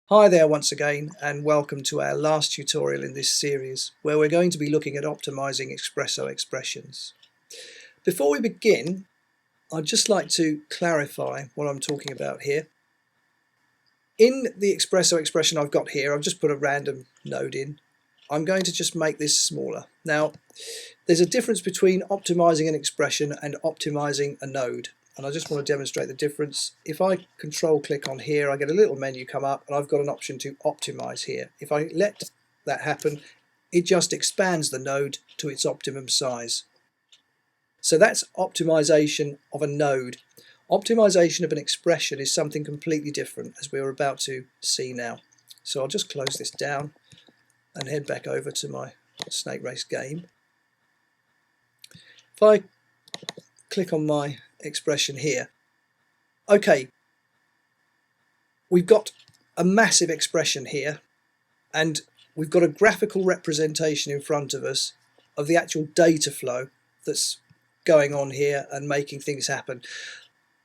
Hi there once again, and welcome to our last tutorial in this series where we're going to be looking at optimizing Expresso expressions. Before we begin, I'd just like to clarify what I'm talking about here. In the Expresso expression I've got here, I've just put a random node in. I'm going to just make this smaller. Now, there's a difference between optimizing an expression and optimizing a node. And I just want to demonstrate the difference. If I control click on here, I get a little menu come up and I've got an option to optimize here. If I let that happen, it just expands the node to its optimum size. So that's optimization of a node. Optimization of an expression is something completely different, as we're about to see now. So I'll just close this down and head back over to my snake race game. If I click on my expression here, okay, we've got a massive expression here and we've got a graphical representation in front of us of the actual data flow that's going on here and making things happen.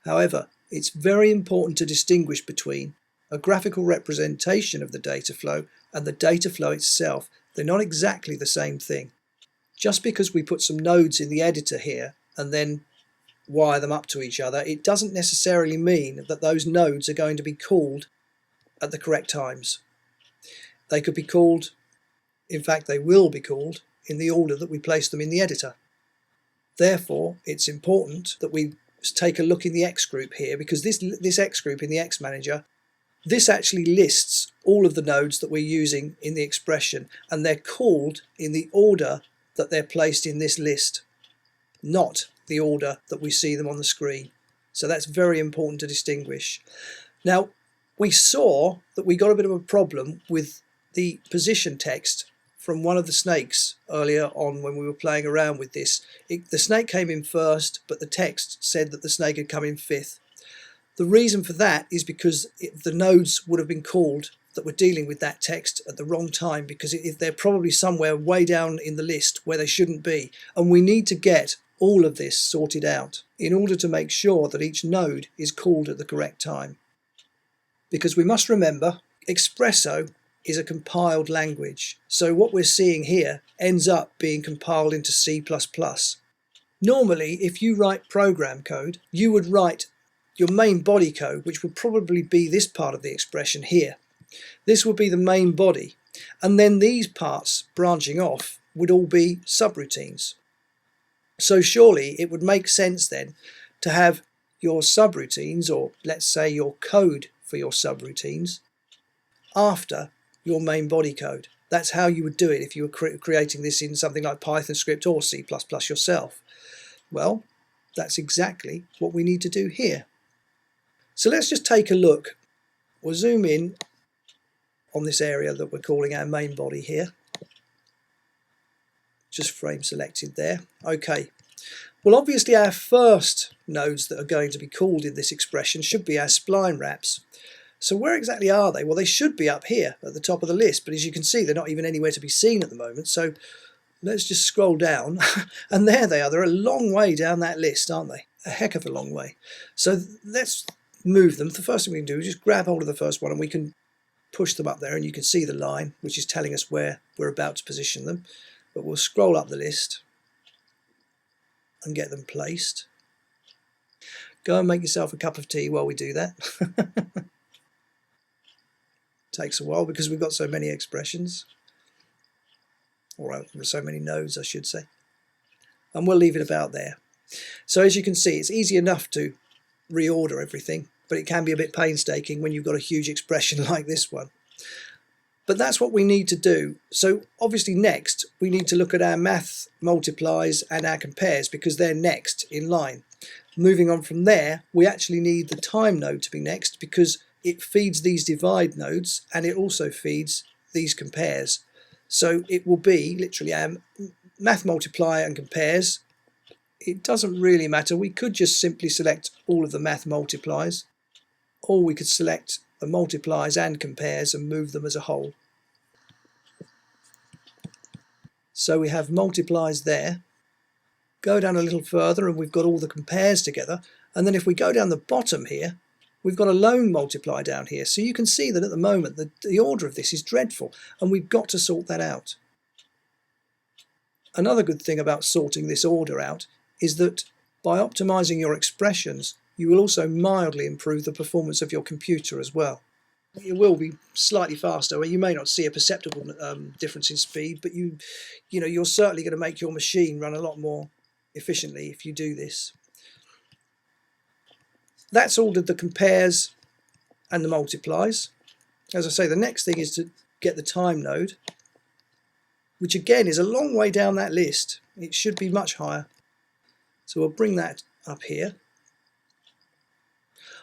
However, it's very important to distinguish between a graphical representation of the data flow and the data flow itself. They're not exactly the same thing. Just because we put some nodes in the editor here and then wire them up to each other, it doesn't necessarily mean that those nodes are going to be called at the correct times. They could be called, in fact they will be called, in the order that we place them in the editor. Therefore, it's important that we take a look in the X group here, because this X group in the X manager, this actually lists all of the nodes that we're using in the expression, and they're called in the order that they're placed in this list, not the order that we see them on the screen. So that's very important to distinguish. Now, we saw that we got a bit of a problem with the position text from one of the snakes earlier on when we were playing around with this. The snake came in first, but the text said that the snake had come in fifth. The reason for that is because the nodes would have been called that were dealing with that text at the wrong time, because they're probably somewhere way down in the list where they shouldn't be. And we need to get all of this sorted out in order to make sure that each node is called at the correct time. Because we must remember, Expresso is a compiled language. So what we're seeing here ends up being compiled into C++. Normally, if you write program code, you would write your main body code, which would probably be this part of the expression here. This would be the main body. And then these parts branching off would all be subroutines. So surely it would make sense then to have your subroutines, or let's say your code for your subroutines, after your main body code. That's how you would do it if you were creating this in something like Python script or C++ yourself. Well, that's exactly what we need to do here. So let's just take a look. We'll zoom in on this area that we're calling our main body here. Just frame selected there. Okay. Well, obviously our first nodes that are going to be called in this expression should be our spline wraps. So where exactly are they? Well, they should be up here at the top of the list, but as you can see, they're not even anywhere to be seen at the moment. So let's just scroll down, and there they are. They're a long way down that list, aren't they? A heck of a long way. So let's move them. The first thing we can do is just grab hold of the first one, and we can push them up there, and you can see the line, which is telling us where we're about to position them. But we'll scroll up the list and get them placed. Go and make yourself a cup of tea while we do that. Takes a while because we've got so many expressions, or so many nodes I should say, and we'll leave it about there. So as you can see, it's easy enough to reorder everything, but it can be a bit painstaking when you've got a huge expression like this one. But that's what we need to do. So obviously next we need to look at our math multiplies and our compares, because they're next in line. Moving on from there, we actually need the time node to be next, because it feeds these divide nodes and it also feeds these compares. So it will be literally our math multiply and compares. It doesn't really matter. We could just simply select all of the math multiplies, or we could select the multiplies and compares and move them as a whole. So we have multiplies there. Go down a little further and we've got all the compares together. And then if we go down the bottom here, we've got a lone multiply down here. So you can see that at the moment the order of this is dreadful, and we've got to sort that out. Another good thing about sorting this order out is that by optimizing your expressions, you will also mildly improve the performance of your computer as well. It will be slightly faster, where you may not see a perceptible difference in speed, but you're certainly going to make your machine run a lot more efficiently if you do this. That's ordered the compares and the multiplies. As I say, the next thing is to get the time node, which again is a long way down that list. It should be much higher. So we'll bring that up here.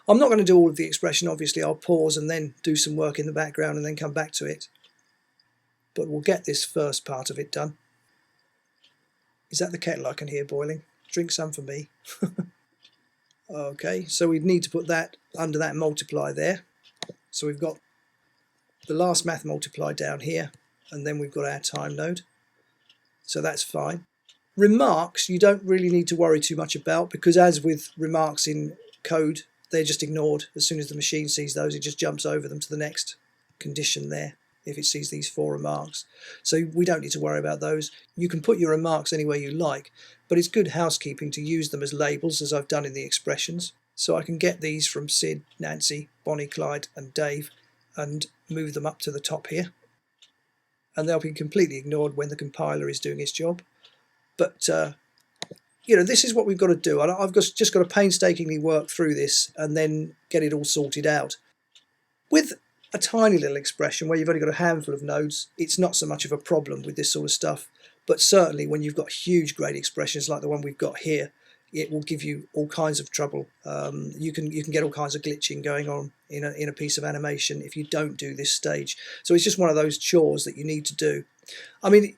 I'm not going to do all of the expression, obviously. I'll pause and then do some work in the background and then come back to it. But we'll get this first part of it done. Is that the kettle I can hear boiling? Drink some for me. Okay, so we'd need to put that under that multiply there. So we've got the last math multiply down here, and then we've got our time node. So that's fine. Remarks you don't really need to worry too much about, because as with remarks in code, they're just ignored. As soon as the machine sees those, it just jumps over them to the next condition there if it sees these 4 remarks. So we don't need to worry about those. You can put your remarks anywhere you like, but it's good housekeeping to use them as labels, as I've done in the expressions. So I can get these from Sid, Nancy, Bonnie, Clyde and Dave and move them up to the top here. And they'll be completely ignored when the compiler is doing its job. But this is what we've got to do. I've just got to painstakingly work through this and then get it all sorted out. With a tiny little expression where you've only got a handful of nodes, it's not so much of a problem with this sort of stuff. But certainly when you've got huge great expressions like the one we've got here, it will give you all kinds of trouble. You can get all kinds of glitching going on in a piece of animation if you don't do this stage. So it's just one of those chores that you need to do. I mean,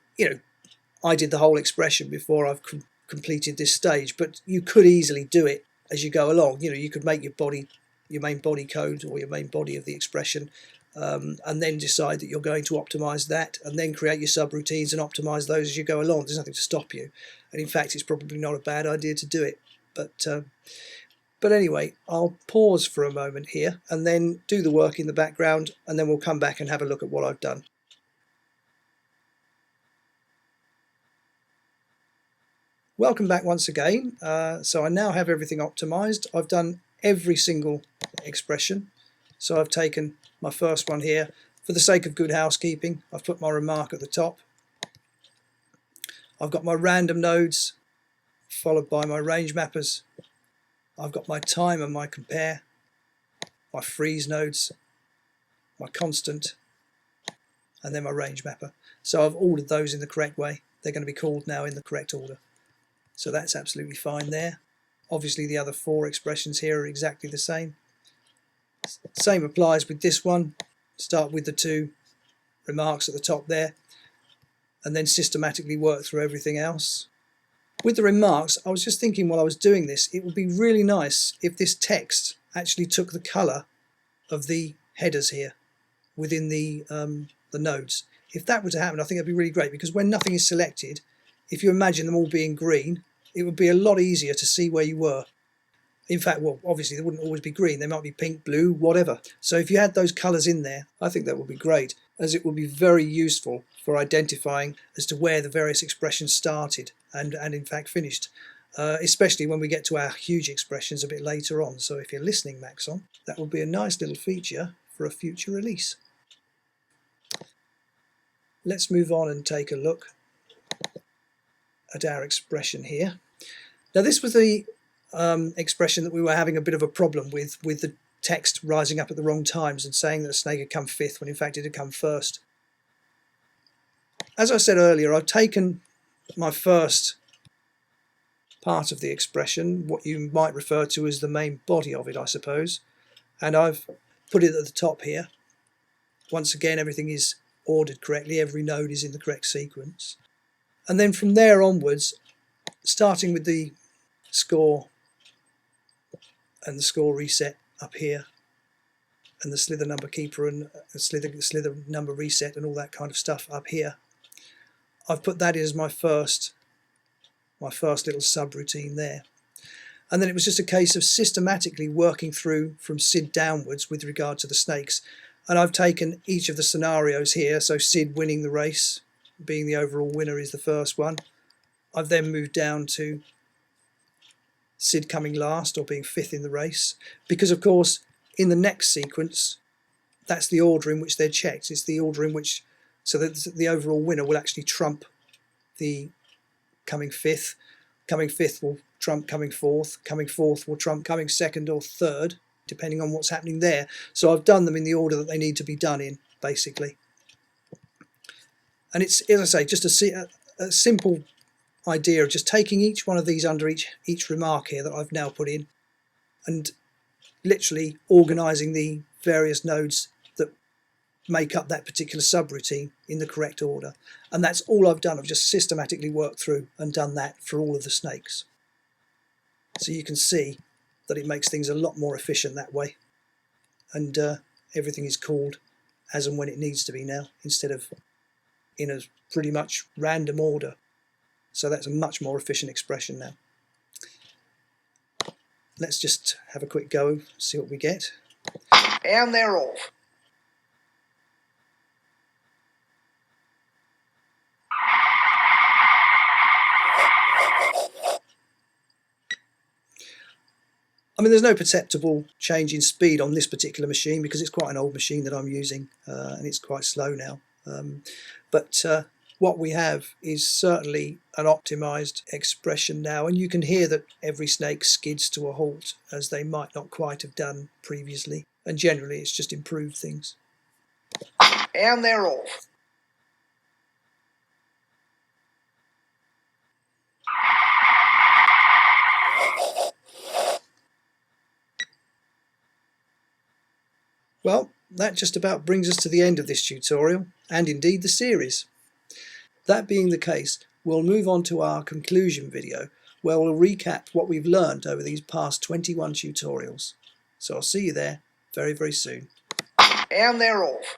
I did the whole expression before I've completed this stage, but you could easily do it as you go along. You could make your main body code or your main body of the expression, and then decide that you're going to optimize that, and then create your subroutines and optimize those as you go along. There's nothing to stop you, and in fact it's probably not a bad idea to do it. But anyway, I'll pause for a moment here and then do the work in the background, and then we'll come back and have a look at what I've done. Welcome back once again. So I now have everything optimized. I've done every single expression. So I've taken my first one here. For the sake of good housekeeping, I've put my remark at the top. I've got my random nodes followed by my range mappers. I've got my time and my compare, my freeze nodes, my constant, and then my range mapper. So I've ordered those in the correct way. They're going to be called now in the correct order. So that's absolutely fine there. Obviously the other 4 expressions here are exactly the same. Same applies with this one. Start with the 2 remarks at the top there, and then systematically work through everything else. With the remarks, I was just thinking while I was doing this, it would be really nice if this text actually took the colour of the headers here within the nodes. If that were to happen, I think that'd be really great, because when nothing is selected, if you imagine them all being green, it would be a lot easier to see where you were. In fact, well, obviously they wouldn't always be green. They might be pink, blue, whatever. So if you had those colours in there, I think that would be great, as it would be very useful for identifying as to where the various expressions started and in fact finished, especially when we get to our huge expressions a bit later on. So if you're listening, Maxon, that would be a nice little feature for a future release. Let's move on and take a look at our expression here. Now this was the expression that we were having a bit of a problem with the text rising up at the wrong times and saying that a snake had come 5th when in fact it had come 1st. As I said earlier, I've taken my first part of the expression, what you might refer to as the main body of it, I suppose, and I've put it at the top here. Once again, everything is ordered correctly, every node is in the correct sequence. And then from there onwards, starting with the score and the score reset up here, and the slither number keeper and slither number reset and all that kind of stuff up here, I've put that in as my first little subroutine there. And then it was just a case of systematically working through from SID downwards with regard to the snakes. And I've taken each of the scenarios here. So SID winning the race, being the overall winner, is the first one. I've then moved down to SID coming last or being fifth in the race. Because, of course, in the next sequence, that's the order in which they're checked. It's the order in which, so that the overall winner will actually trump the coming fifth. Coming fifth will trump coming fourth will trump coming second or third, depending on what's happening there. So I've done them in the order that they need to be done in, basically. And it's, as I say, just a simple idea of just taking each one of these under each remark here that I've now put in, and literally organising the various nodes that make up that particular subroutine in the correct order. And that's all I've done. I've just systematically worked through and done that for all of the snakes. So you can see that it makes things a lot more efficient that way, and everything is called as and when it needs to be now, instead of in a pretty much random order. So that's a much more efficient expression now. Let's just have a quick go, see what we get. And they're off. I mean, there's no perceptible change in speed on this particular machine because it's quite an old machine that I'm using, and it's quite slow now. But what we have is certainly an optimized expression now, and you can hear that every snake skids to a halt, as they might not quite have done previously, and generally it's just improved things. And they're off. Well, that just about brings us to the end of this tutorial, and indeed the series. That being the case, we'll move on to our conclusion video, where we'll recap what we've learned over these past 21 tutorials. So I'll see you there very, very soon. And they're off.